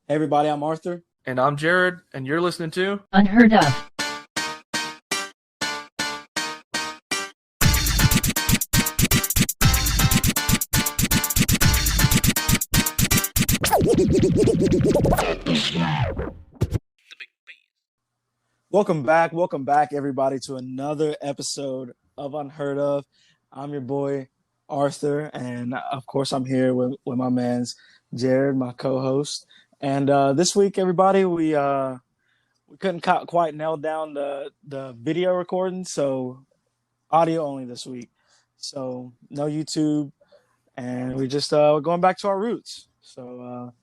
Hey everybody, I'm Arthur. And I'm Jared, and you're listening to Unheard of. Welcome back, everybody, to another episode of Unheard of. I'm your boy Arthur, and of course, I'm here with my man's Jared, my co-host. And this week, everybody, we couldn't quite nail down the video recording, so audio only this week. So no YouTube, and we just we're going back to our roots. So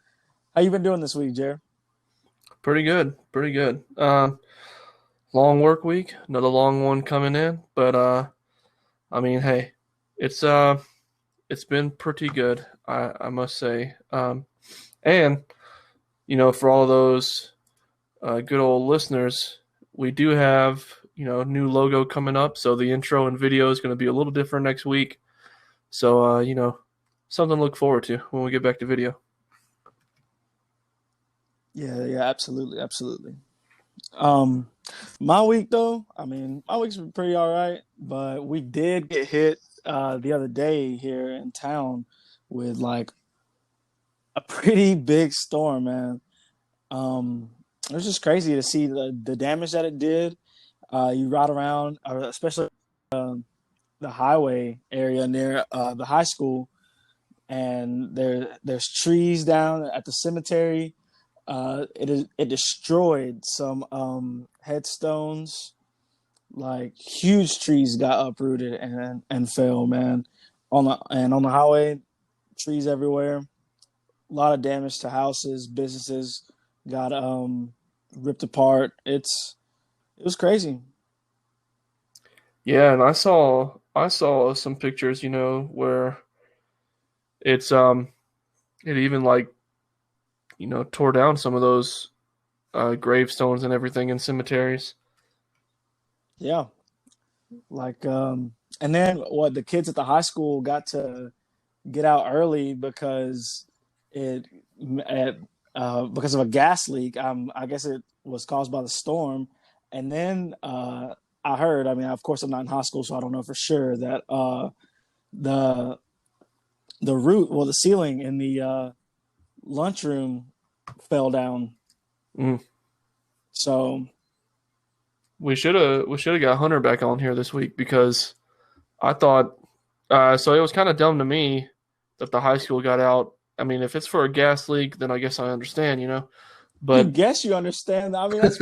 how you been doing this week, Jared? pretty good, pretty good. Long work week, another long one coming in, but I mean, hey, it's it's been pretty good, I must say. And for all those good old listeners, we do have new logo coming up, so the intro and video is going to be a little different next week. So something to look forward to when we get back to video. Yeah, absolutely. My week though, I mean, my week's been pretty all right, but we did get hit the other day here in town with like a pretty big storm, man. It was just crazy to see the damage that it did. You ride around, especially the highway area near the high school, and there's trees down at the cemetery. It destroyed some headstones. Like huge trees got uprooted and fell, man. On the highway, trees everywhere. A lot of damage to houses, businesses got ripped apart. It was crazy. Yeah, and I saw some pictures, where it's it even like tore down some of those gravestones and everything in cemeteries. Yeah, like and then what the kids at the high school got to get out early it, because of a gas leak. I guess it was caused by the storm. And then I heard, I mean, of course, I'm not in high school, so I don't know for sure that the the ceiling in the lunchroom fell down. Mm. So We should have got Hunter back on here this week because I thought so it was kind of dumb to me that the high school got out. I mean, if it's for a gas leak, then I guess I understand, you But guess you understand. I mean, that's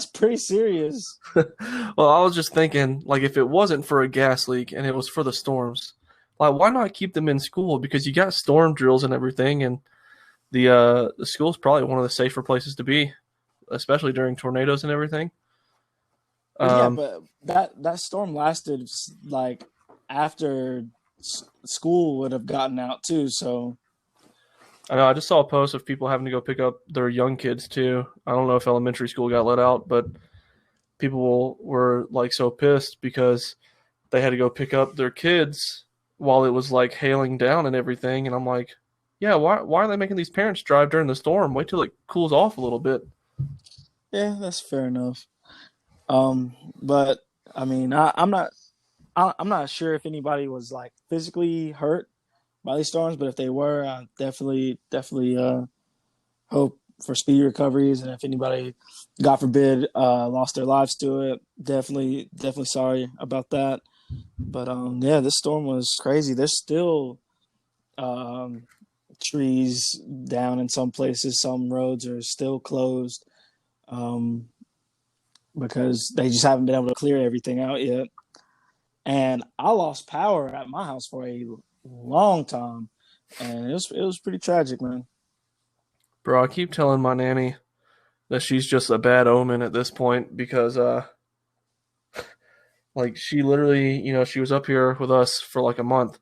pretty serious. well, I was just thinking, like, if it wasn't for a gas leak and it was for the storms, like, why not keep them in school? Because you got storm drills and everything, and the school's probably one of the safer places to be, especially during tornadoes and everything. Well, yeah, Um, but that storm lasted like after school would have gotten out too. So I know I just saw a post of people having to go pick up their young kids too. I don't know if elementary school got let out, but people were like so pissed because they had to go pick up their kids while it was like hailing down and everything. And I'm like, yeah, why are they making these parents drive during the storm? Wait till it cools off a little bit. yeah, that's fair enough. But I mean, I'm not sure if anybody was like physically hurt by these storms, but if they were, I definitely hope for speedy recoveries. And if anybody, God forbid, lost their lives to it, definitely sorry about that. But yeah, this storm was crazy. There's still um, trees down in some places. Some roads are still closed um, because they just haven't been able to clear everything out yet. And I lost power at my house for a long time, and it was pretty tragic, man. Bro, I keep telling my nanny that she's just a bad omen at this point because like she literally, she was up here with us for like a month,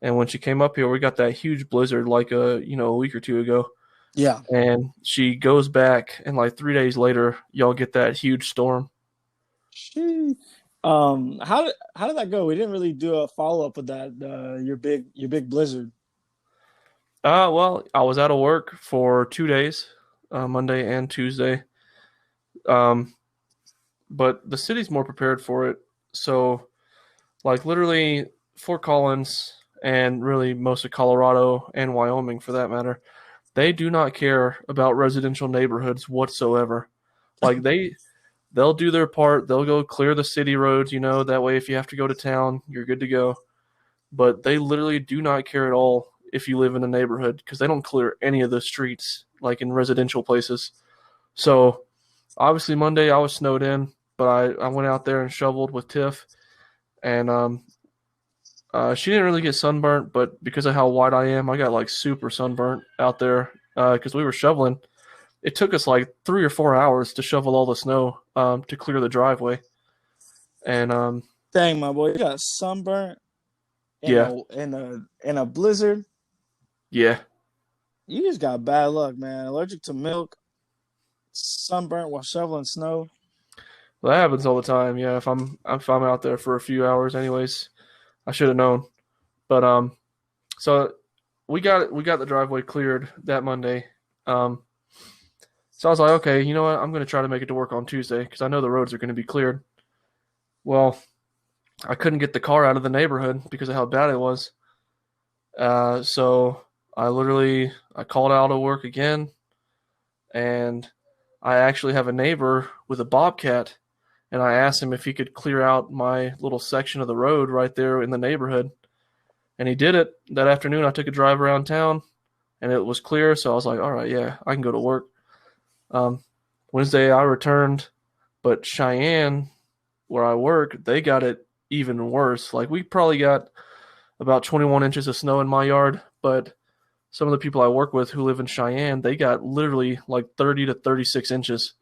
and when she came up here, we got that huge blizzard like a week or two ago. Yeah. And she goes back, and like 3 days later, y'all get that huge storm. Sheesh. How did that go? We didn't really do a follow up with that. Your big blizzard. Well, I was out of work for 2 days, Monday and Tuesday. Um, but the city's more prepared for it. So, like, literally, Fort Collins and really most of Colorado and Wyoming, for that matter, they do not care about residential neighborhoods whatsoever. Like, they'll do their part. They'll go clear the city roads, that way if you have to go to town, you're good to go. But they literally do not care at all if you live in a neighborhood because they don't clear any of the streets like in residential places. So obviously Monday I was snowed in, but I went out there and shoveled with Tiff, and she didn't really get sunburnt, but because of how white I am, I got like super sunburnt out there because we were shoveling. It took us like 3 or 4 hours to shovel all the snow to clear the driveway, and Dang, my boy, you got sunburnt in yeah, a blizzard. yeah. You just got bad luck, man. Allergic to milk, sunburnt while shoveling snow. Well, that happens all the time. Yeah, if I'm out there for a few hours, anyways, I should have known. But so we got the driveway cleared that Monday. Um, so I was like, okay, you know what? I'm gonna try to make it to work on Tuesday because I know the roads are gonna be cleared. Well, I couldn't get the car out of the neighborhood because of how bad it was. So I called out of work again, and I actually have a neighbor with a bobcat, and I asked him if he could clear out my little section of the road right there in the neighborhood, and he did it. That afternoon, I took a drive around town, and it was clear, so I was like, all right, yeah, I can go to work. Um, Wednesday, I returned, but Cheyenne, where I work, they got it even worse. Like, we probably got about 21 inches of snow in my yard, but some of the people I work with who live in Cheyenne, they got literally like 30 to 36 inches.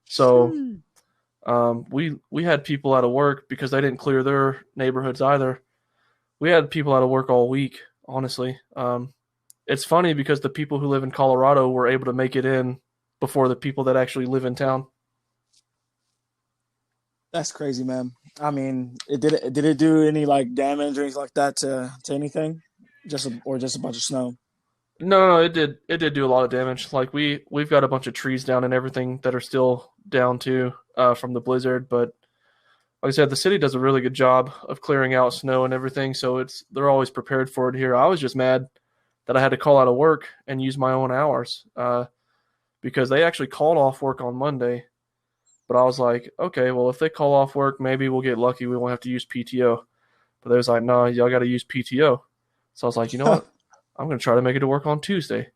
So Shoo. we had people out of work because they didn't clear their neighborhoods either. We had people out of work all week, honestly. It's funny because the people who live in Colorado were able to make it in before the people that actually live in town. That's crazy, man. I mean, did it do any like damage or anything like that to anything? Just a bunch of snow. No, no, it did do a lot of damage. Like we've got a bunch of trees down and everything that are still down too from the blizzard, but like I said, the city does a really good job of clearing out snow and everything, so they're always prepared for it here. I was just mad that I had to call out of work and use my own hours because they actually called off work on Monday. But I was like, okay, well, if they call off work, maybe we'll get lucky. We won't have to use PTO. But they was like, no, y'all got to use PTO. So I was like, you know what? I'm going to try to make it to work on Tuesday.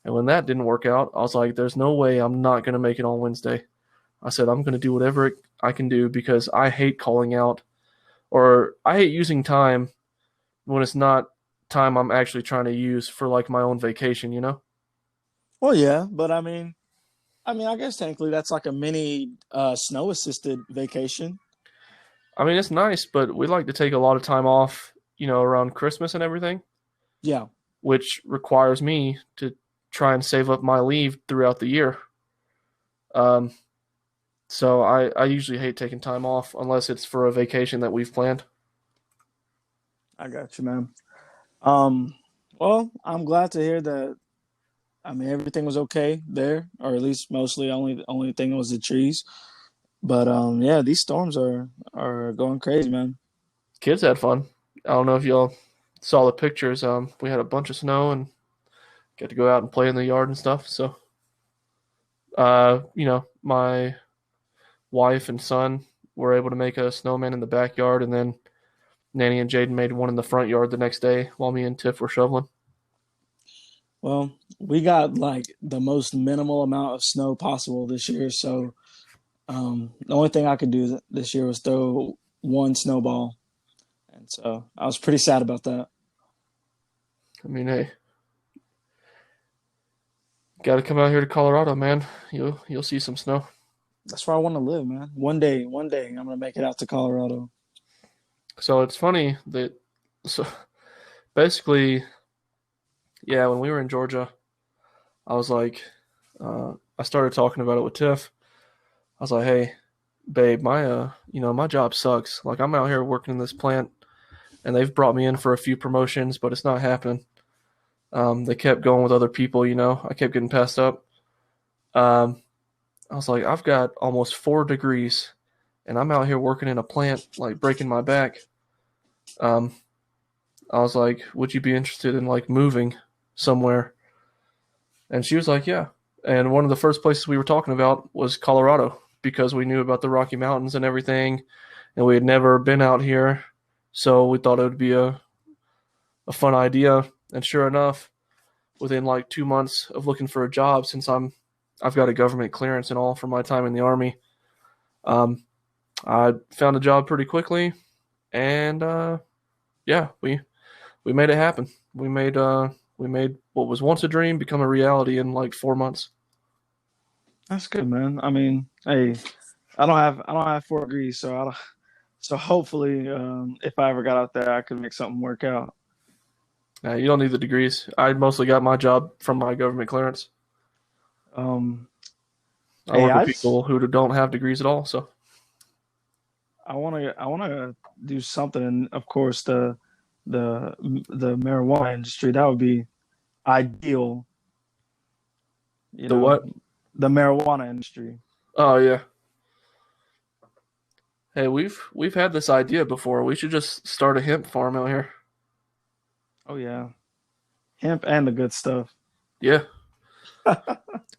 And when that didn't work out, I was like, there's no way I'm not going to make it on Wednesday. I said, I'm going to do whatever I can do because I hate calling out or I hate using time when it's not time I'm actually trying to use for like my own vacation, you know? Well, yeah, but I mean, I guess technically that's like a mini snow assisted vacation. I mean, it's nice, but we like to take a lot of time off, around Christmas and everything, Yeah, which requires me to try and save up my leave throughout the year. Um, so I usually hate taking time off unless it's for a vacation that we've planned. I got you, man. Um, well, I'm glad to hear that. I mean, everything was okay there, or at least mostly. Only thing was the trees. But yeah, these storms are going crazy, man. Kids had fun. I don't know if y'all saw the pictures. We had a bunch of snow and got to go out and play in the yard and stuff. So, my wife and son were able to make a snowman in the backyard, and then Nanny and Jaden made one in the front yard the next day while me and Tiff were shoveling. Well, we got like the most minimal amount of snow possible this year, so the only thing I could do this year was throw one snowball, and so I was pretty sad about that. I mean, hey, got to come out here to Colorado, man. You'll see some snow. That's where I want to live, man. One day, I'm gonna make it out to Colorado. So it's funny that so basically, yeah, when we were in Georgia, I was like, I started talking about it with Tiff. I was like, hey, babe, my job sucks. Like I'm out here working in this plant, and they've brought me in for a few promotions, but it's not happening. They kept going with other people. I kept getting passed up. Um, I was like, I've got almost 4 degrees, and I'm out here working in a plant, like breaking my back. Um, I was like, would you be interested in like moving somewhere? And she was like, yeah. And one of the first places we were talking about was Colorado because we knew about the Rocky Mountains and everything, and we had never been out here, so we thought it would be a fun idea. And sure enough, within like 2 months of looking for a job, since I've got a government clearance and all from my time in the army, um, I found a job pretty quickly, and yeah, we made it happen. We made what was once a dream become a reality in like 4 months. That's good, man. I mean, hey, I don't have 4 degrees, so I don't, so hopefully, if I ever got out there, I could make something work out. You don't need the degrees. I mostly got my job from my government clearance. Um, I hey, work with people who don't have degrees at all. So I want to do something, and of course, the the marijuana industry, that would be ideal. You the know, what? the marijuana industry. Oh yeah. Hey, we've had this idea before. We should just start a hemp farm out here. Oh yeah, hemp and the good stuff. Yeah,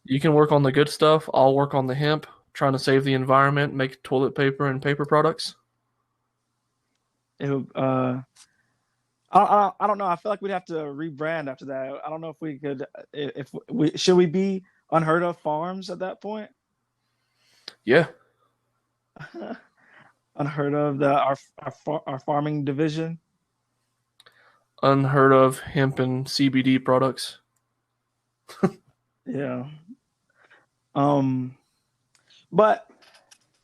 you can work on the good stuff. I'll work on the hemp, trying to save the environment, make toilet paper and paper products. It would, I don't know. I feel like we'd have to rebrand after that. I don't know if we could. If we should we be unheard of farms at that point? Yeah, Unheard of our farming division. unheard of hemp and CBD products. Yeah. Um. But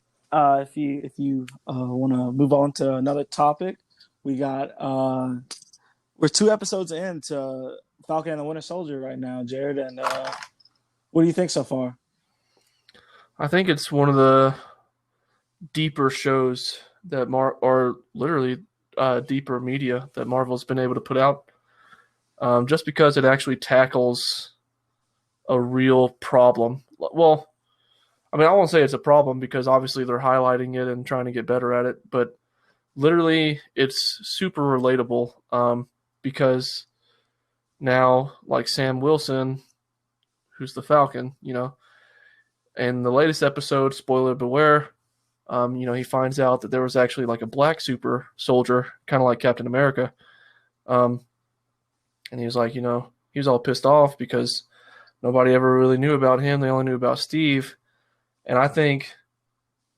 if you want to move on to another topic, we got we're 2 episodes into Falcon and the Winter Soldier right now, Jared. And what do you think so far? I think it's one of the deeper shows that or literally deeper media that Marvel's been able to put out. Just because it actually tackles a real problem. Well, I mean, I won't say it's a problem because obviously they're highlighting it and trying to get better at it, but literally it's super relatable because now, like Sam Wilson, who's the Falcon, in the latest episode, spoiler beware, he finds out that there was actually like a black super soldier, kind of like Captain America. Um, and he was like, he was all pissed off because nobody ever really knew about him. They only knew about Steve. And I think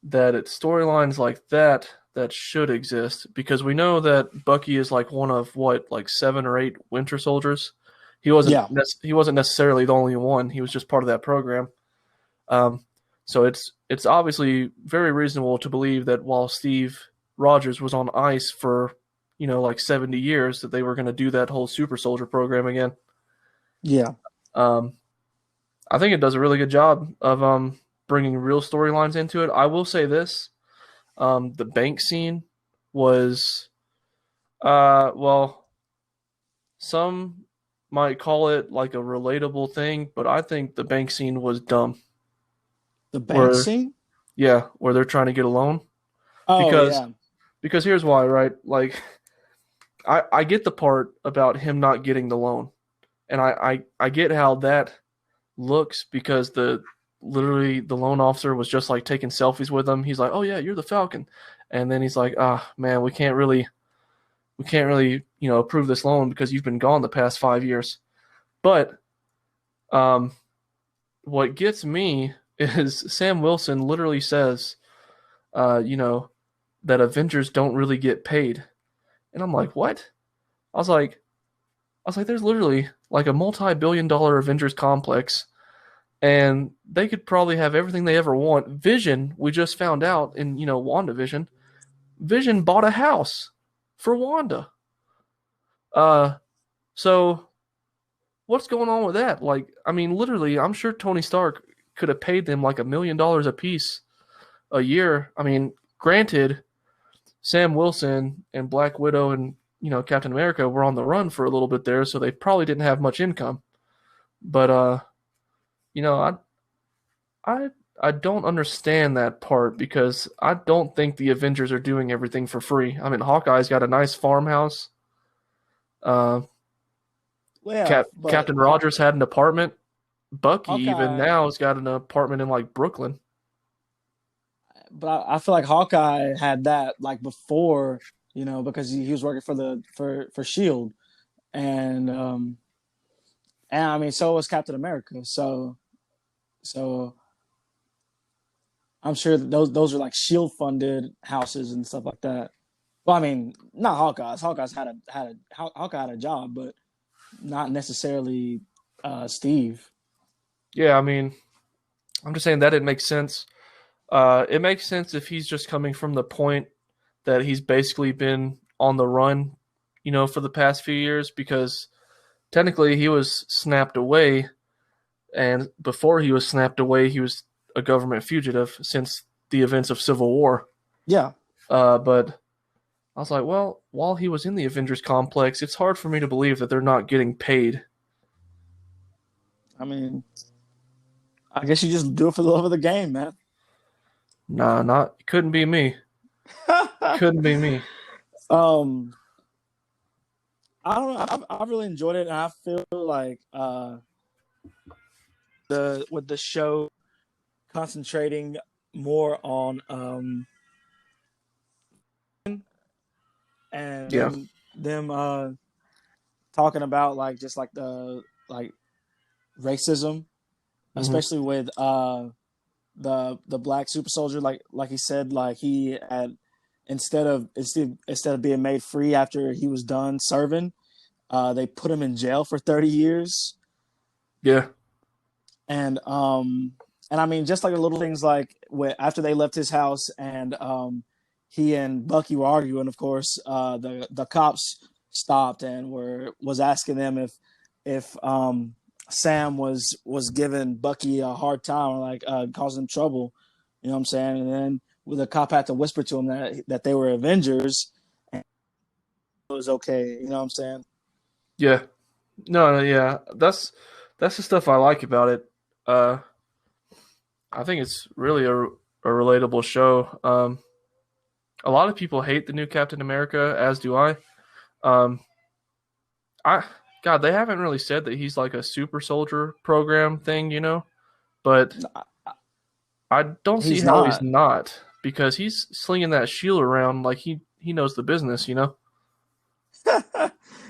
that it's storylines like that should exist because we know that Bucky is like one of like 7 or 8 Winter Soldiers. He wasn't Yeah. he wasn't necessarily the only one. He was just part of that program. So it's obviously very reasonable to believe that while Steve Rogers was on ice for like 70 years, that they were going to do that whole super soldier program again. Yeah. I think it does a really good job of bringing real storylines into it. I will say this: the bank scene was, well, some might call it like a relatable thing, but I think the bank scene was dumb. The bank Where scene? where they're trying to get a loan Oh because yeah. here's why, right? Like I get the part about him not getting the loan, and I get how that looks because literally the loan officer was just like taking selfies with him. He's like, "Oh yeah, you're the Falcon," and then he's like, "Ah man, we can't really approve this loan because you've been gone the past 5 years." But what gets me is Sam Wilson literally says, that Avengers don't really get paid, and I'm like, what? I was like, there's literally like a multi-billion-dollar Avengers complex, and they could probably have everything they ever want. Vision, we just found out in WandaVision, Vision bought a house for Wanda. So what's going on with that? Like, I mean, literally, I'm sure Tony Stark could have paid them like $1 million a piece a year. I mean, granted, Sam Wilson and Black Widow and Captain America were on the run for a little bit there, so they probably didn't have much income. But I I I don't understand that part because I don't think the Avengers are doing everything for free. I mean, Hawkeye's got a nice farmhouse. Uh, Well, yeah, but Captain Rogers had an apartment. Bucky even Hawkeye, now has got an apartment in like Brooklyn. but I feel like Hawkeye had that like before, because he was working for Shield, and I mean, so was Captain America. So I'm sure that those are like Shield funded houses and stuff like that. Well, I mean, not Hawkeye's. Hawkeye had a job, but not necessarily Steve. Yeah, I mean, I'm just saying that it makes sense. It makes sense if he's just coming from the point that he's basically been on the run, for the past few years because technically he was snapped away, and before he was snapped away, he was a government fugitive since the events of Civil War. Yeah, But I was like, well, while he was in the Avengers complex, it's hard for me to believe that they're not getting paid. I mean, I guess you just do it for the love of the game, man. Nah, not couldn't be me. Couldn't be me. um, I don't know. I've really enjoyed it, and I feel like the with the show concentrating more on and Yeah. them talking about like just like the like racism, Hmm. especially with the black super soldier, like he said, like he had instead of being made free after he was done serving, they put him in jail for 30 years. Yeah. And I mean, just like the little things like after they left his house and he and Bucky were arguing, of course, the cops stopped and was asking them if Sam was giving Bucky a hard time or like causing him trouble. You know what I'm saying? And then the cop had to whisper to him that they were Avengers and it was okay. You know what I'm saying? Yeah. No, no, yeah. That's the stuff I like about it. Uh, I think it's really a relatable show. A lot of people hate the new Captain America, as do I. Um, I God, they haven't really said that he's like a super soldier program thing. But I don't see He's how he's not. not because he's slinging that shield around like he knows the business.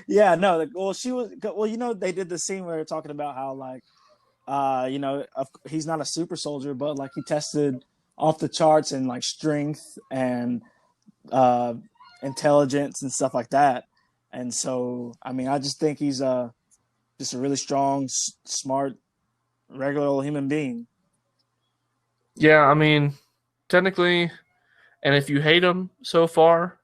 Yeah, no. Well, she was. Well, they did the scene where they're talking about how like, he's not a super soldier, but like he tested off the charts in like strength and uh, intelligence and stuff like that. And so, I mean, I just think he's just a really strong, smart, regular old human being. Yeah, I mean, technically, and if you hate him so far,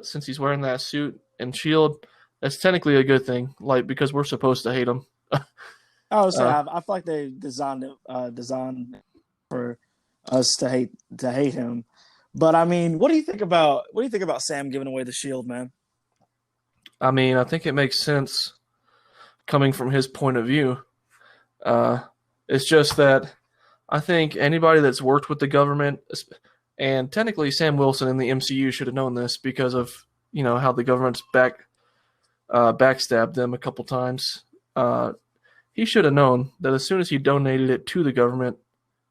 since he's wearing that suit and shield, that's technically a good thing. Like because we're supposed to hate him. I would say uh, I feel like they designed for us to hate him. But I mean, what do you think about Sam giving away the shield, man? I mean, I think it makes sense coming from his point of view. Uh, it's just that I think anybody that's worked with the government, and technically Sam Wilson in the MCU should have known this because of how the government's backstabbed them a couple times. Uh, he should have known that as soon as he donated it to the government,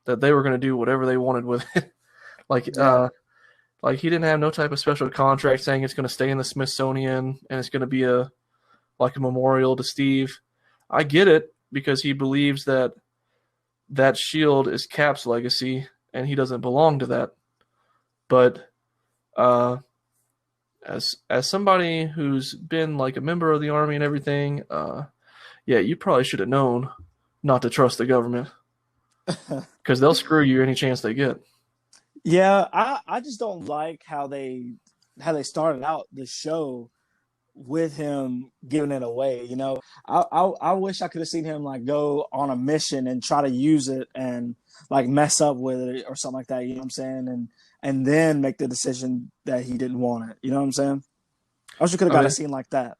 that they were going to do whatever they wanted with it. like Yeah, like he didn't have no type of special contract saying it's going to stay in the Smithsonian and it's going to be a memorial to Steve. I get it because he believes that that shield is Cap's legacy and he doesn't belong to that. But uh, as somebody who's been like a member of the army and everything, yeah, you probably should have known not to trust the government because they'll screw you any chance they get. yeah. I just don't like how they started out the show with him giving it away. I wish I could have seen him like go on a mission and try to use it and like mess up with it or something like that. You know what I'm saying? And then make the decision that he didn't want it. You know what I'm saying? I wish we could have I got a mean, scene like that.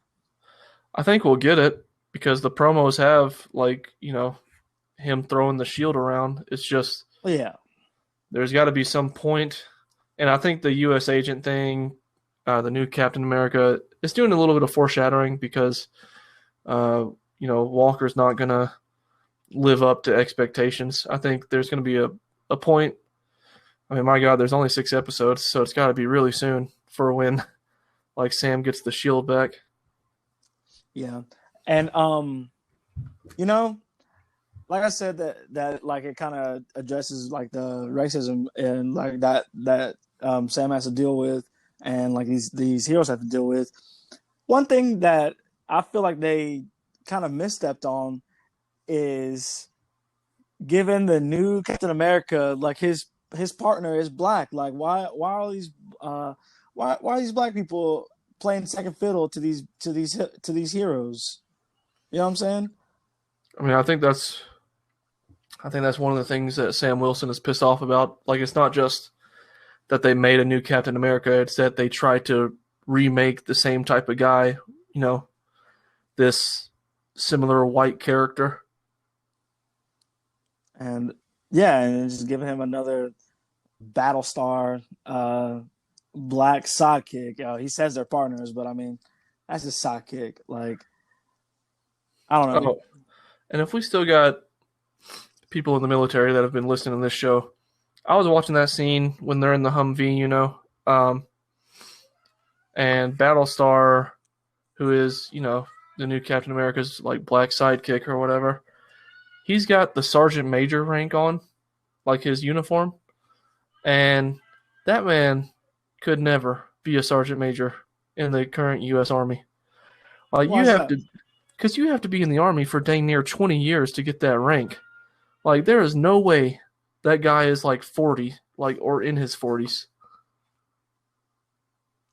I think we'll get it because the promos have like him throwing the shield around. It's just Well, yeah, there's got to be some point, and I think the U.S. agent thing, the new Captain America, is doing a little bit of foreshadowing because Walker's not gonna live up to expectations. I think there's gonna be a point. I mean, my God, there's only 6 episodes, so it's got to be really soon for when like Sam gets the shield back. yeah, and you know, like I said, that like it kind of addresses like the racism and like that Sam has to deal with, and like these heroes have to deal with. One thing that I feel like they kind of misstepped on is given the new Captain America, like his partner is black. Like why are these why are these black people playing second fiddle to these heroes? You know what I'm saying? I mean, I think that's one of the things that Sam Wilson is pissed off about. Like, it's not just that they made a new Captain America; it's that they tried to remake the same type of guy. This similar white character. And yeah, and just giving him another Battlestar black sidekick. He says they're partners, but I mean that's his sidekick. Like I don't know. Oh, and if we still got people in the military that have been listening to this show, I was watching that scene when they're in the Humvee, and Battlestar, who is, the new Captain America's like black sidekick or whatever, he's got the Sergeant Major rank on, like his uniform, and that man could never be a Sergeant Major in the current U.S. Army. Like Why you is have that? to, because you have to be in the Army for dang near 20 years to get that rank. Like there is no way that guy is like 40, like or in his 40s.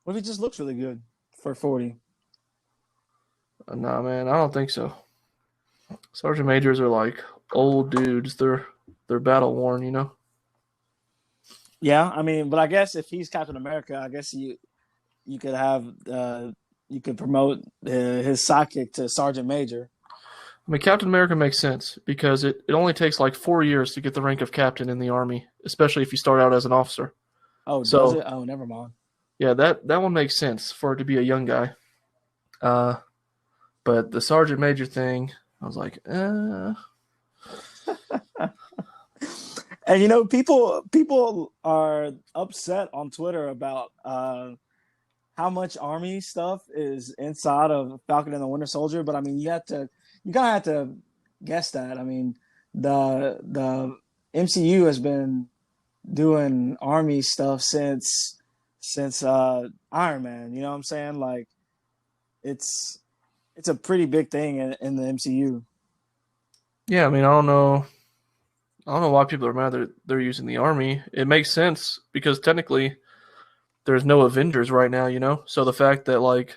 What if he just looks really good for 40? Nah, man, I don't think so. Sergeant Majors are like old dudes. They're battle worn. Yeah, I mean, but I guess if he's Captain America, I guess you could have you could promote his sidekick to Sergeant Major. I mean, Captain America makes sense because it only takes like 4 years to get the rank of captain in the Army, especially if you start out as an officer. Oh, does So it? Oh, never mind. yeah, that one makes sense for it to be a young guy. But the Sergeant Major thing, I was like, And people are upset on Twitter about how much Army stuff is inside of Falcon and the Winter Soldier. But I mean, you kind of have to guess that. I mean, the MCU has been doing Army stuff since Iron Man. You know what I'm saying? Like, it's a pretty big thing in the MCU. yeah, I mean, I don't know why people are mad that they're using the Army. It makes sense because technically there's no Avengers right now. So the fact that like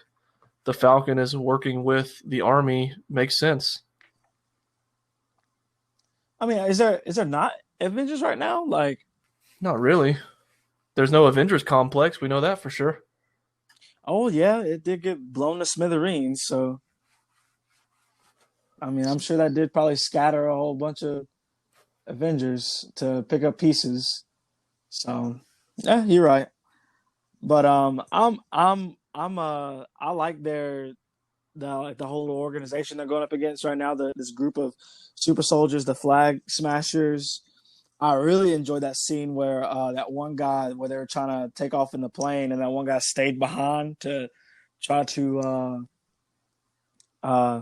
the Falcon is working with the Army makes sense. I mean, is there not Avengers right now? Like, Not really. There's no Avengers complex. We know that for sure. oh yeah, it did get blown to smithereens. So I mean, I'm sure that did probably scatter a whole bunch of Avengers to pick up pieces. So yeah, you're right. But I like the whole organization they're going up against right now. This group of super soldiers, the Flag Smashers. I really enjoyed that scene where that one guy where they were trying to take off in the plane, and that one guy stayed behind to try to uh,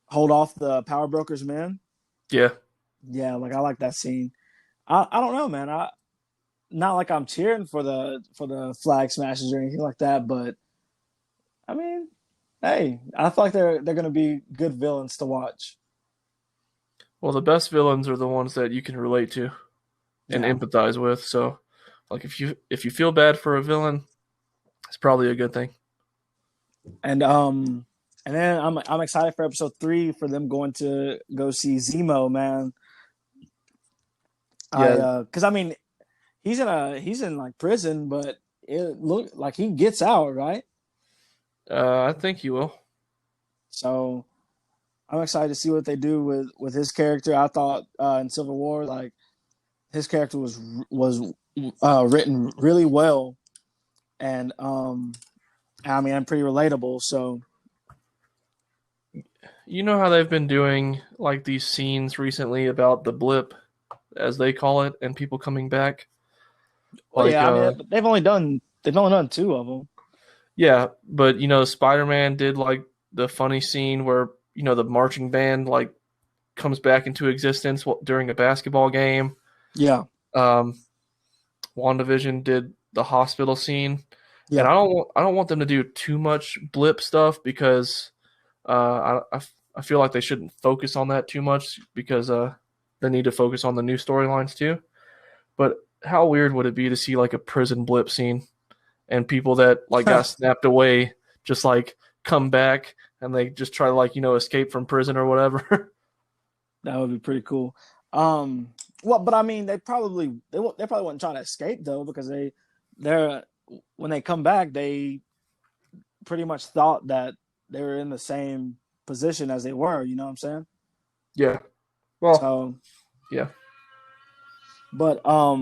hold off the Power Brokers men. Yeah. Yeah, like I like that scene. I don't know, man. I not like I'm cheering for the Flag Smashers or anything like that, but I mean, hey, I feel like they're going to be good villains to watch. Well, the best villains are the ones that you can relate to and Yeah, empathize with. So, like if you feel bad for a villain, it's probably a good thing. and and then I'm excited for episode 3 for them going to go see Zemo, man. Yeah, Because I mean, he's in like prison, but it look like he I think you will. so I'm excited to see what they do with his character. I thought in Civil War, like his character was written really well, and I mean, I'm pretty relatable. So You know how they've been doing like these scenes recently about the blip, as they call it, and people coming back. well, Like, yeah, I mean, they've only done two of them. yeah, but Spider-Man did like the funny scene where the marching band like comes back into existence during a basketball game. Yeah, Um, WandaVision did the hospital scene, and yeah. I don't want them to do too much blip stuff because I feel like they shouldn't focus on that too much because they need to focus on the new storylines too. But how weird would it be to see like a prison blip scene and people that like got snapped away just like come back and they just try to like escape from prison or whatever. That would be pretty cool. Um, well, but I mean, they probably wouldn't try to escape though because they're when they come back, they pretty much thought that they were in the same position as they were. You know what I'm saying? Yeah. Well, So, yeah. but I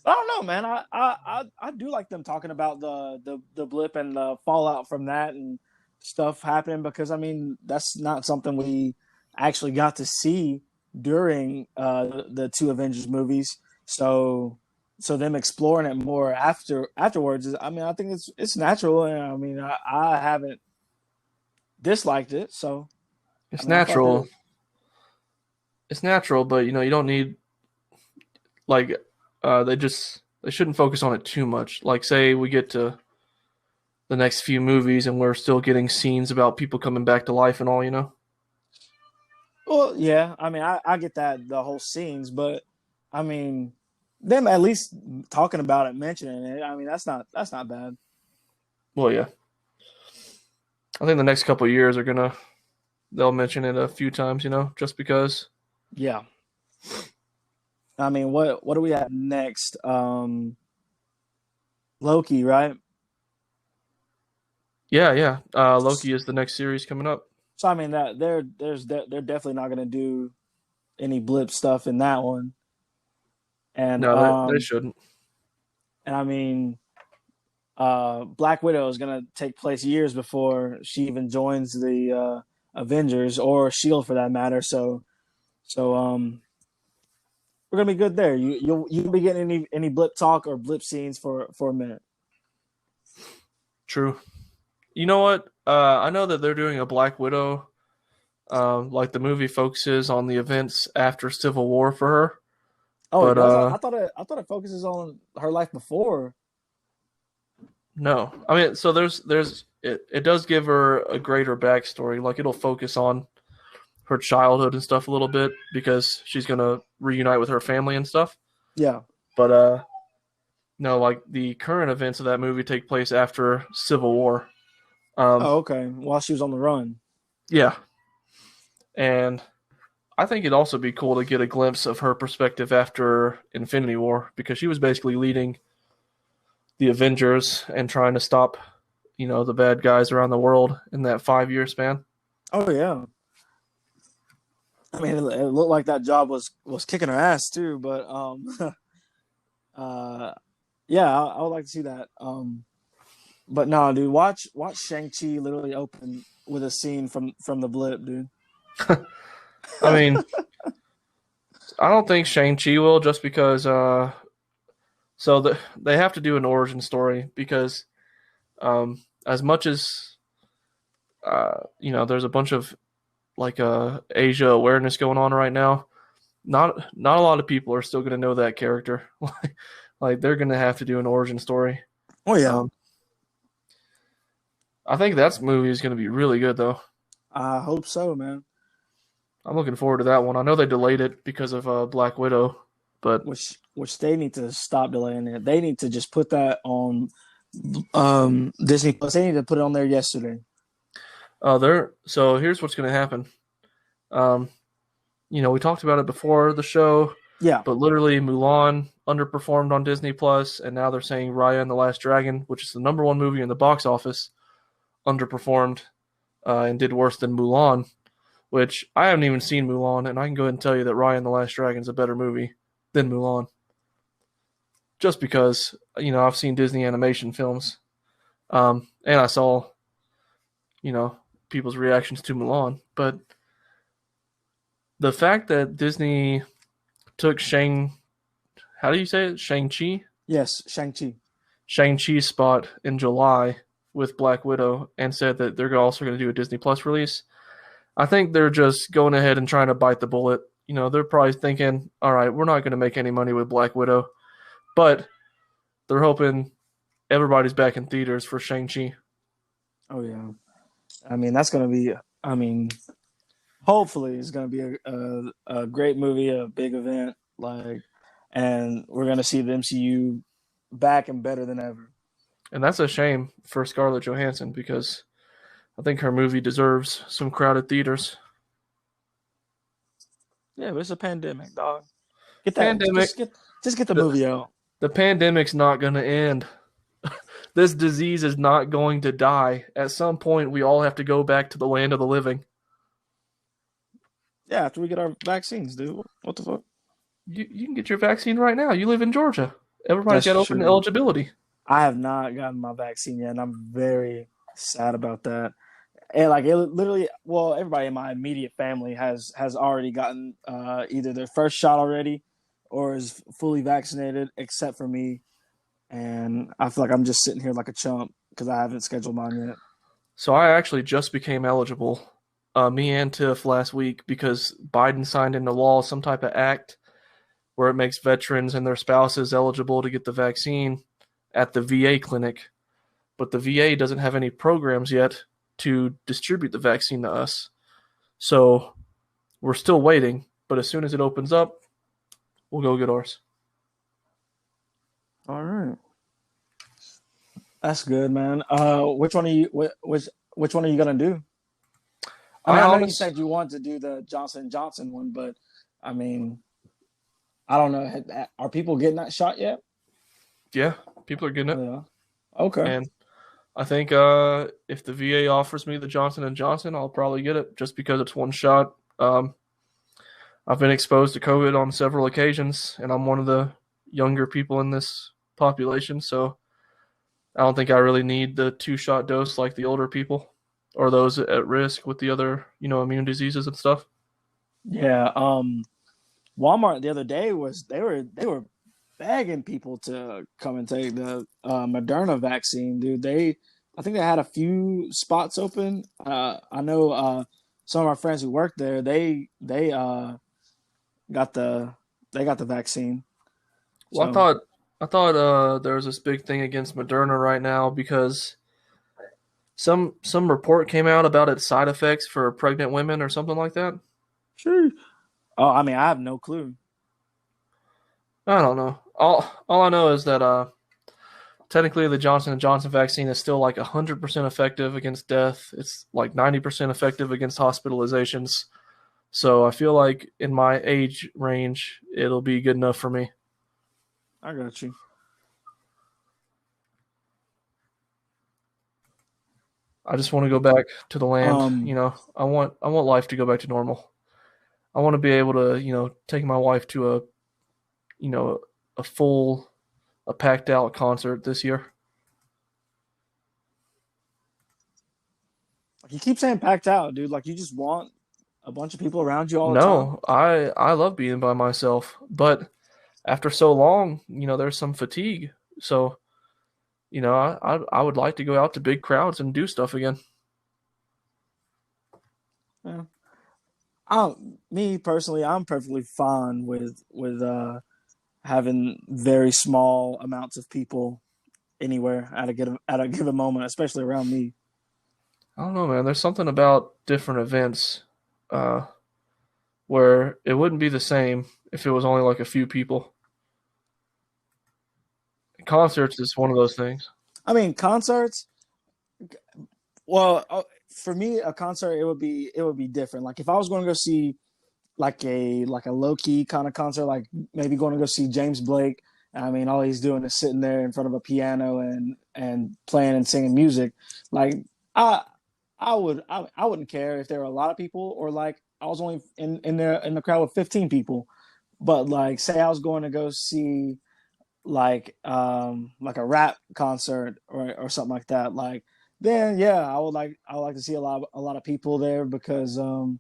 don't know, man. I do like them talking about the blip and the fallout from that and stuff happening because I mean that's not something we actually got to see during the two Avengers movies. So them exploring it more afterwards is, I mean, I think it's natural, and I mean I haven't disliked it. So I It's mean I thought natural. It's natural, but you don't need like they shouldn't focus on it too much. Like say we get to the next few movies and we're still getting scenes about people coming back to life and all. well, yeah, I mean I get that the whole scenes, but I mean them at least talking about it, mentioning it. I mean that's not bad. Well, yeah. I think the next couple of years they'll mention it a few times, just because. Yeah. I mean, what do we have next? Loki, right? Yeah, yeah. Loki is the next series coming up. So I mean that they're definitely not going to do any blip stuff in that one, and No, they shouldn't. and I mean, Black Widow is going to take place years before she even joins the Avengers or Shield for that matter. So we're gonna be good there. You'll be getting any blip talk or blip scenes for a minute. True. You know what? I know that they're doing a Black Widow. Like the movie focuses on the events after Civil War for her, Oh, it but does. I thought it focuses on her life before. no. I mean, so it does give her a greater backstory. Like it'll focus on her childhood and stuff a little bit because she's gonna reunite with her family and stuff. Yeah. But no, like the current events of that movie take place after Civil War. Oh, okay. While she was on the run. Yeah, and I think it'd also be cool to get a glimpse of her perspective after Infinity War because she was basically leading the Avengers and trying to stop, the bad guys around the world in that 5 year span. Oh yeah. I mean, it looked like that job was kicking her ass too. But uh, yeah, I would like to see that. But no, dude, watch Shang-Chi literally open with a scene from the blip, dude. I mean, I don't think Shang-Chi will just because they have to do an origin story because as much as there's a bunch of like Asia awareness going on right now, not a lot of people are still going to know that character. Like they're going to have to do an origin story. Oh yeah. I think that movie is going to be really good though. I hope so, man. I'm looking forward to that one. I know they delayed it because of Black Widow, but Which they need to stop delaying it. They need to just put that on Disney Plus. They need to put it on there yesterday. So here's what's going to happen. We talked about it before the show. Yeah. But literally, Mulan underperformed on Disney Plus, and now they're saying Raya and the Last Dragon, which is the #1 movie in the box office, underperformed and did worse than Mulan. which I haven't even seen Mulan, and I can go ahead and tell you that Raya and the Last Dragon is a better movie than Mulan, just because I've seen Disney animation films, and I saw you know people's reactions to Mulan, but the fact that Disney took how do you say it, Shang-Chi, Yes, Shang-Chi. Shang-Chi's spot in July with Black Widow, and said that they're also going to do a Disney Plus release. I think they're just going ahead and trying to bite the bullet. They're probably thinking, all right, we're not going to make any money with Black Widow, but they're hoping everybody's back in theaters for Shang-Chi. Oh yeah. I mean, that's gonna be. I mean, hopefully, it's gonna be a great movie, a big event, and we're gonna see the MCU back and better than ever. And that's a shame for Scarlett Johansson because I think her movie deserves some crowded theaters. Yeah, but it's a pandemic, dog. Get that. Pandemic, Just get the the, movie out. the pandemic's not going to end. This disease is not going to die. At some point, we all have to go back to the land of the living. Yeah, after we get our vaccines, dude. What the fuck? You can get your vaccine right now. You live in Georgia. Everybody's got That's open true. eligibility. I have not gotten my vaccine yet, and I'm very sad about that. And like it literally, well, everybody in my immediate family has already gotten either their first shot already or is fully vaccinated, except for me. And I feel like I'm just sitting here like a chump because I haven't scheduled mine yet. So I actually just became eligible, me and Tiff last week, because Biden signed into law some type of act where it makes veterans and their spouses eligible to get the vaccine at the VA clinic. But the VA doesn't have any programs yet to distribute the vaccine to us. So we're still waiting, but as soon as it opens up, we'll go get ours. All right, that's good, man. Which one are you? Which one are you gonna do? I I mean, I know you honest, said you want to do the Johnson one, but I mean, I don't know. Are people getting that shot yet? yeah, people are getting it, Yeah. Okay. and I think if the VA offers me the Johnson and Johnson, I'll probably get it just because it's one shot. I've been exposed to COVID on several occasions, and I'm one of the younger people in this population, so I don't think I really need the two-shot dose like the older people or those at risk with the other, immune diseases and stuff. Yeah. Walmart the other day was they were begging people to come and take the Moderna vaccine, dude. I think they had a few spots open. I know some of our friends who work there. They got the they got the vaccine. Well, I So thought I thought there was this big thing against Moderna right now because some report came out about its side effects for pregnant women or something like that. sure. Oh, I mean, I have no clue. I don't know. All I know is that technically the Johnson and Johnson vaccine is still like 100% effective against death. It's like 90% effective against hospitalizations. So I feel like in my age range, it'll be good enough for me. I got you. I just want to go back to the land. Um, I want life to go back to normal. I want to be able to, take my wife to you know, a full, a packed out concert this year. you keep saying packed out, dude. Like you just want a bunch of people around you all the time. No, I love being by myself, but after so long, there's some fatigue. So, I would like to go out to big crowds and do stuff again. Yeah. Me personally, I'm perfectly fine with having very small amounts of people anywhere at a given moment, especially around me. I don't know, man. There's something about different events uh, where it wouldn't be the same if it was only like a few people. Concerts is one of those things. I mean, concerts. Well, for me, a concert it would be different. Like if I was going to go see like a low key kind of concert, like maybe going to go see James Blake. I mean, all he's doing is sitting there in front of a piano and playing and singing music. Like I I wouldn't care if there were a lot of people or like I was only in the crowd with 15 people. But like, say I was going to go see like a rap concert or something like that, like then yeah, I would like to see a lot of people there because so,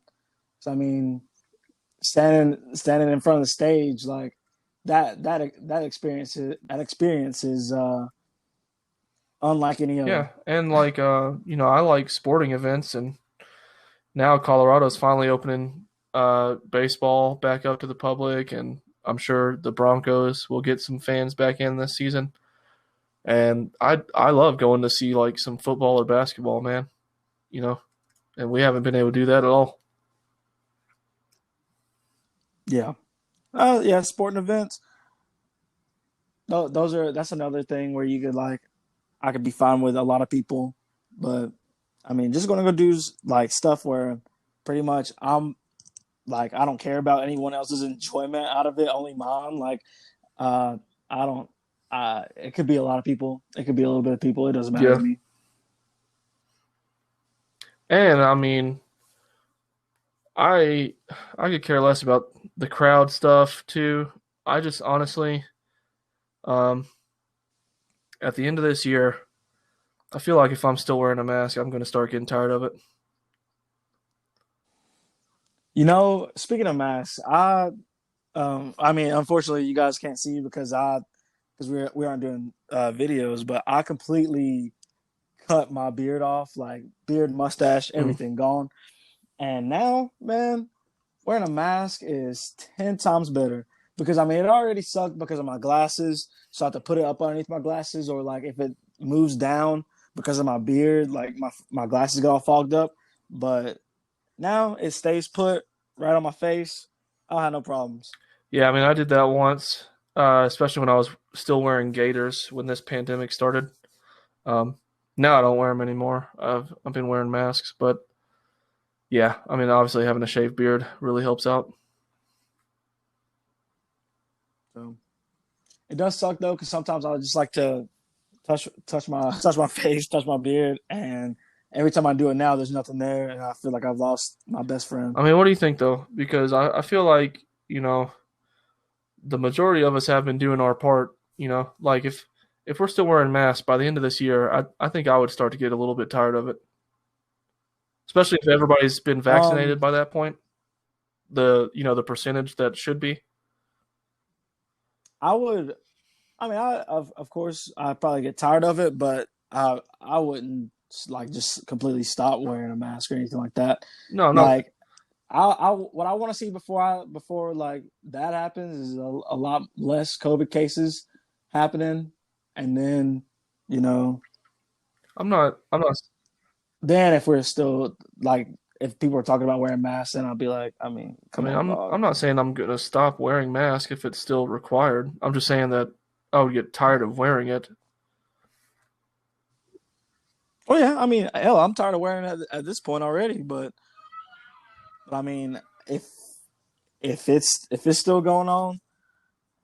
I mean standing in front of the stage like that experience is unlike any other. Yeah, and like I like sporting events, and now Colorado's finally opening baseball back up to the public, and I'm sure the Broncos will get some fans back in this season. And I love going to see like some football or basketball, man. You know, and we haven't been able to do that at all. Yeah. Yeah, sporting events. Those are that's another thing where you could like I could be fine with a lot of people, but I mean, just gonna go do like stuff where pretty much I'm like I don't care about anyone else's enjoyment out of it, only mine. Like uh, I don't. It could be a lot of people. It could be a little bit of people. It doesn't matter to Yeah, me. and I mean, I I could care less about the crowd stuff too. I just honestly, um, at the end of this year, I feel like if I'm still wearing a mask, I'm going to start getting tired of it. You know, speaking of masks, I mean, unfortunately, you guys can't see because we aren't doing videos, but I completely cut my beard off, like beard, mustache, Mm. everything gone. And now, man, wearing a mask is 10 times better because I mean, it already sucked because of my glasses. So I have to put it up underneath my glasses, or like if it moves down because of my beard, like my glasses get all fogged up. But now it stays put right on my face. I don't have no problems. Yeah, I mean, I did that once, especially when I was still wearing gaiters when this pandemic started. Um, Now I don't wear them anymore. I've been wearing masks, but yeah, I mean, obviously having a shaved beard really helps out. So it does suck though, because sometimes I just like to touch my face, touch my beard, and every time I do it now, there's nothing there, and I feel like I've lost my best friend. I mean, what do you think though? Because I feel like the majority of us have been doing our part. Like if we're still wearing masks by the end of this year, I think I would start to get a little bit tired of it, especially if everybody's been vaccinated Um, by that point. The percentage that should be. I would. I mean, of course I'd probably get tired of it, but I wouldn't like just completely stop wearing a mask or anything like that. No, I'm not. Like what I want to see before like that happens is a lot less COVID cases happening, and then you know I'm not. I'm not. then if we're still like if people are talking about wearing masks, then I'll be like, I mean, I come mean, on, I'm dog. not saying I'm gonna stop wearing masks if it's still required. I'm just saying that I would get tired of wearing it. Oh yeah, I mean, hell, I'm tired of wearing it at this point already, but I mean, if if it's still going on,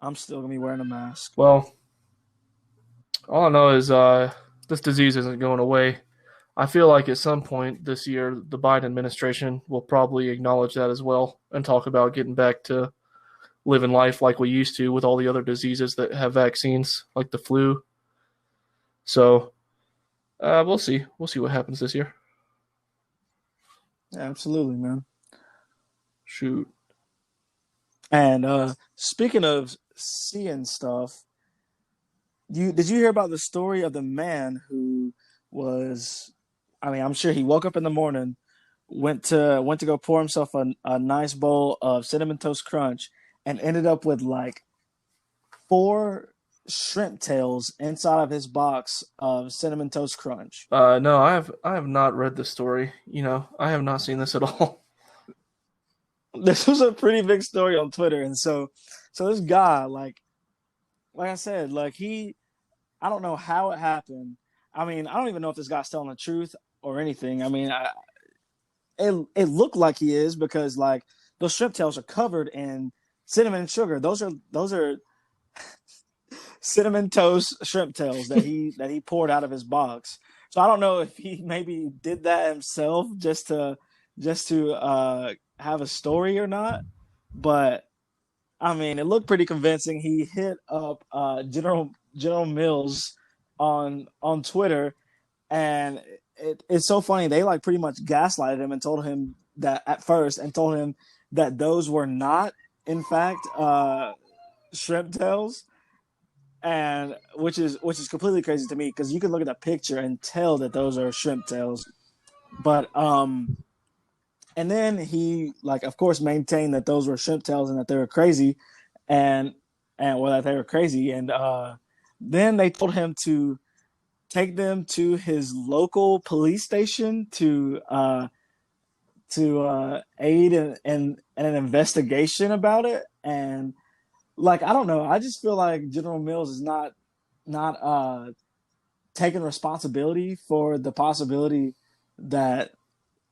I'm still gonna be wearing a mask. Well, all I know is this disease isn't going away. I feel like at some point this year, the Biden administration will probably acknowledge that as well and talk about getting back to living life like we used to with all the other diseases that have vaccines, like the flu. So we'll see. We'll see what happens this year. Yeah, absolutely, man. Shoot. And speaking of seeing stuff, you did you hear about the story of the man who was? I mean, I'm sure he woke up in the morning, went to go pour himself a nice bowl of cinnamon toast crunch, and ended up with like four shrimp tails inside of his box of cinnamon toast crunch. No, I have not read this story. I have not seen this at all. This was a pretty big story on Twitter, and so this guy, like I said, like I don't know how it happened. I mean, I don't even know if this guy's telling the truth or anything. I mean, it looked like he is because like those shrimp tails are covered in cinnamon and sugar. Those are cinnamon toast shrimp tails that he poured out of his box. So I don't know if he maybe did that himself just to have a story or not. But I mean, it looked pretty convincing. He hit up General Mills on Twitter, and it's so funny. They like pretty much gaslighted him and told him that at first, and told him that those were not, in fact, shrimp tails, and which is completely crazy to me because you can look at the picture and tell that those are shrimp tails. But and then he like of course maintained that those were shrimp tails and that they were crazy, and well that they were crazy, and then they told him to take them to his local police station to aid in an investigation about it. And like I don't know, I just feel like General Mills is not taking responsibility for the possibility that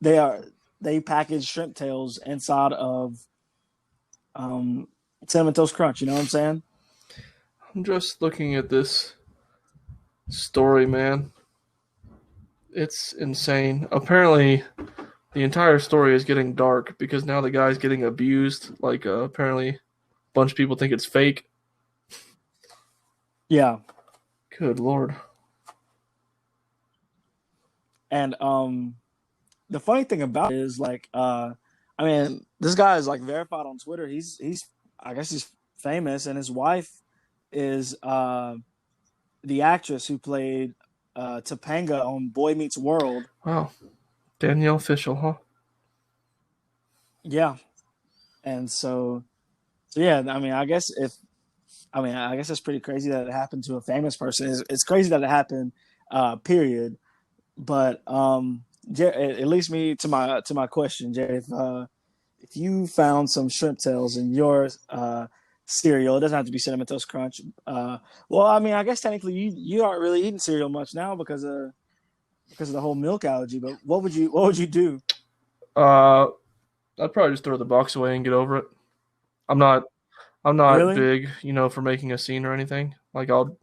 they are they package shrimp tails inside of um, cinnamon toast crunch. You know what I'm saying? I'm just looking at this story, man. It's insane. Apparently, the entire story is getting dark because now the guy's getting abused. Like, apparently, a bunch of people think it's fake. Yeah. Good lord. And the funny thing about it is like I mean this guy is like verified on Twitter. He's I guess he's famous, and his wife is the actress who played Topanga on Boy Meets World. Wow. Danielle Fishel, huh? Yeah. And so yeah, I mean I guess it's pretty crazy that it happened to a famous person. It's crazy that it happened period. But it leads me to my question, Jay. If you found some shrimp tails in your cereal, it doesn't have to be cinnamon toast crunch. Well, I mean, I guess technically you aren't really eating cereal much now because of the whole milk allergy. But what would you do? Uh, I'd probably just throw the box away and get over it. I'm not I'm not Really? big, for making a scene or anything. Like I'll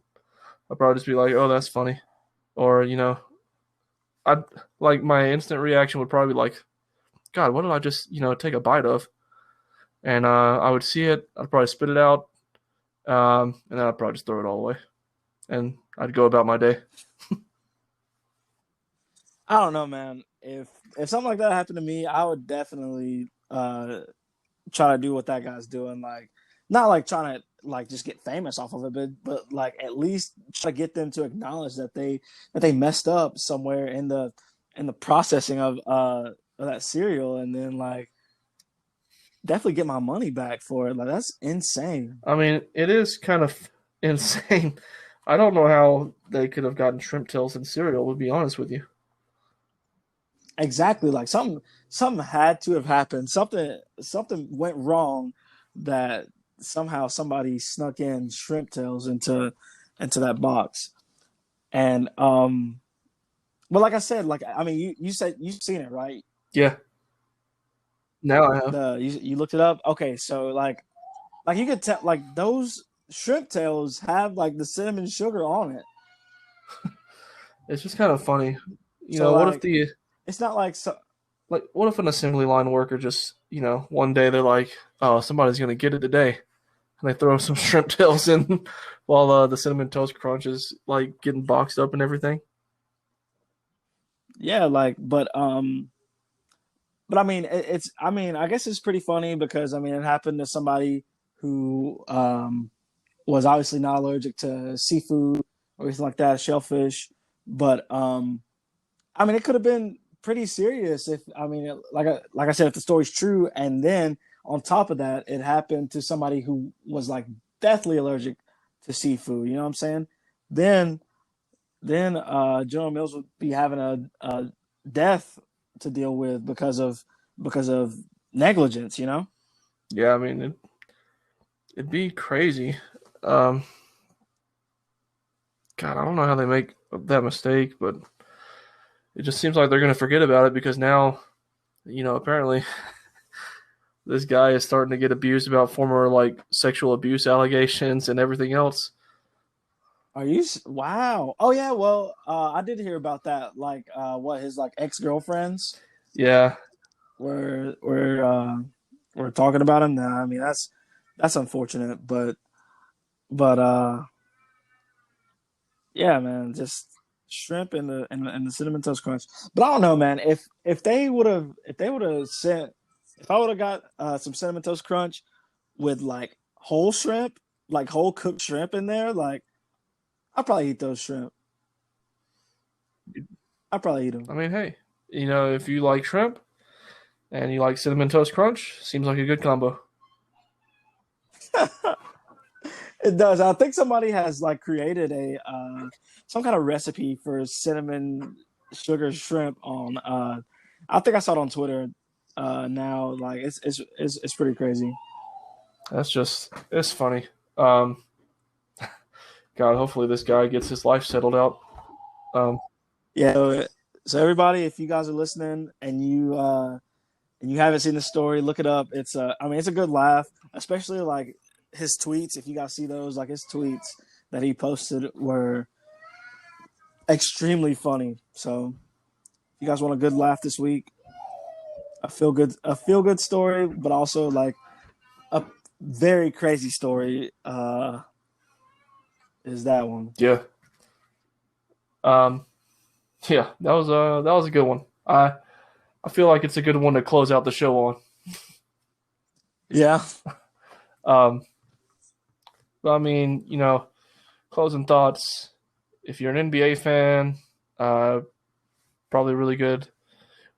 probably just be like, "Oh, that's funny," or I'd like my instant reaction would probably be like, "God, what did I just take a bite of?" And I would see it. I'd probably spit it out, and then I'd probably just throw it all away, and I'd go about my day. I don't know, man. If something like that happened to me, I would definitely try to do what that guy's doing. Like, not like trying to like just get famous off of it, but like at least try to get them to acknowledge that they messed up somewhere in the processing of that cereal, and then like definitely get my money back for it. Like that's insane. I mean, it is kind of insane. I don't know how they could have gotten shrimp tails in cereal. To be honest with you. Exactly. Like something had to have happened. Something went wrong that somehow somebody snuck in shrimp tails into that box. And but like I said, like I mean you said you've seen it, right? Yeah. Now I have. You looked it up? Okay, so like you could tell like those shrimp tails have like the cinnamon sugar on it. It's just kind of funny. So What if like the it's not like so what if an assembly line worker just one day they're like, oh, somebody's gonna get it today, and they throw some shrimp tails in while the cinnamon toast crunch is like getting boxed up and everything. yeah, like but I mean, it's. I mean, I guess it's pretty funny because I mean, it happened to somebody who was obviously not allergic to seafood or anything like that, shellfish. But I mean, it could have been pretty serious if I mean, like I said, if the story's true, and then on top of that, it happened to somebody who was like deathly allergic to seafood. You know what I'm saying? Then General Mills would be having a death to deal with because of negligence. You know? Yeah, I mean it'd be crazy. Um, God, I don't know how they make that mistake, but it just seems like they're gonna forget about it because now, apparently this guy is starting to get abused about former like sexual abuse allegations and everything else. Are you? Wow. Oh yeah. Well, I did hear about that. Like, what his like ex girlfriends. Yeah, we're talking about him now. I mean, that's unfortunate, but yeah, man, just shrimp and the cinnamon toast crunch. But I don't know, man. If they would have sent if I would have got some cinnamon toast crunch with like whole shrimp, like whole cooked shrimp in there, like I'd probably eat those shrimp. I'd probably eat them. I mean, hey, if you like shrimp and you like cinnamon toast crunch, seems like a good combo. It does. I think somebody has like created a some kind of recipe for cinnamon sugar shrimp on. I think I saw it on Twitter. Now, like it's pretty crazy. It's funny. Um, God, hopefully this guy gets his life settled out. Um, Yeah. So everybody, if you guys are listening and you haven't seen the story, look it up. I mean, it's a good laugh, especially like his tweets. If you guys see those, like his tweets that he posted were extremely funny. So if you guys want a good laugh this week, a feel good story, but also like a very crazy story, is that one. yeah. Um, yeah, that was a good one. I feel like it's a good one to close out the show on. Yeah. Um, but I mean, closing thoughts. If you're an NBA fan, probably a really good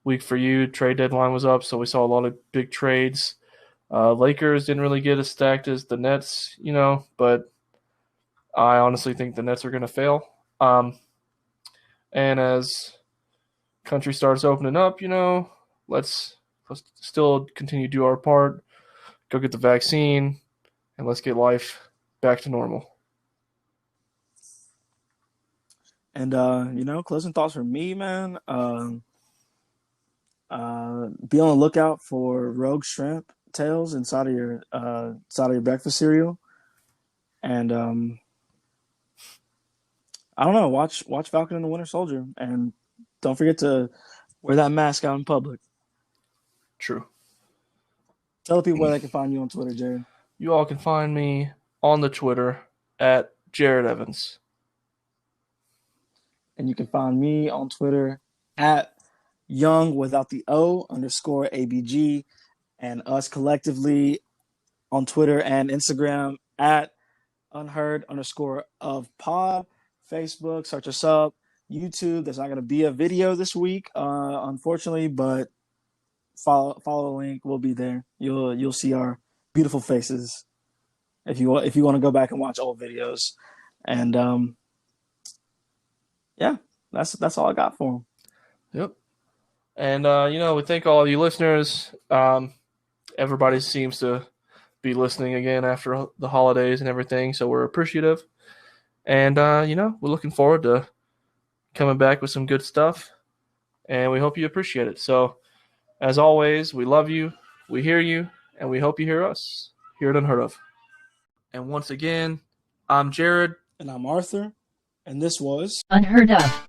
week for you. Trade deadline was up, so we saw a lot of big trades. Lakers didn't really get as stacked as the Nets, but I honestly think the Nets are going to fail. And as country starts opening up, let's still continue to do our part, go get the vaccine, and let's get life back to normal. And closing thoughts from me, man. Be on the lookout for rogue shrimp tails inside of your breakfast cereal. And I don't know, watch Falcon and the Winter Soldier, and don't forget to wear that mask out in public. True. Tell the people where they can find you on Twitter, Jared. You all can find me on the Twitter at Jared Evans. And you can find me on Twitter at Young without the O _ABG, and us collectively on Twitter and Instagram at unheard _of pod. Facebook, search us up. YouTube, there's not going to be a video this week, unfortunately, but follow the link. We'll be there. You'll see our beautiful faces if you want to go back and watch old videos. And yeah, that's all I got for them. Yep. And we thank all of you listeners. Everybody seems to be listening again after the holidays and everything, so we're appreciative. And we're looking forward to coming back with some good stuff, and we hope you appreciate it. So, as always, we love you, we hear you, and we hope you hear us here at Unheard Of. And once again, I'm Jared. And I'm Arthur, and this was Unheard Of.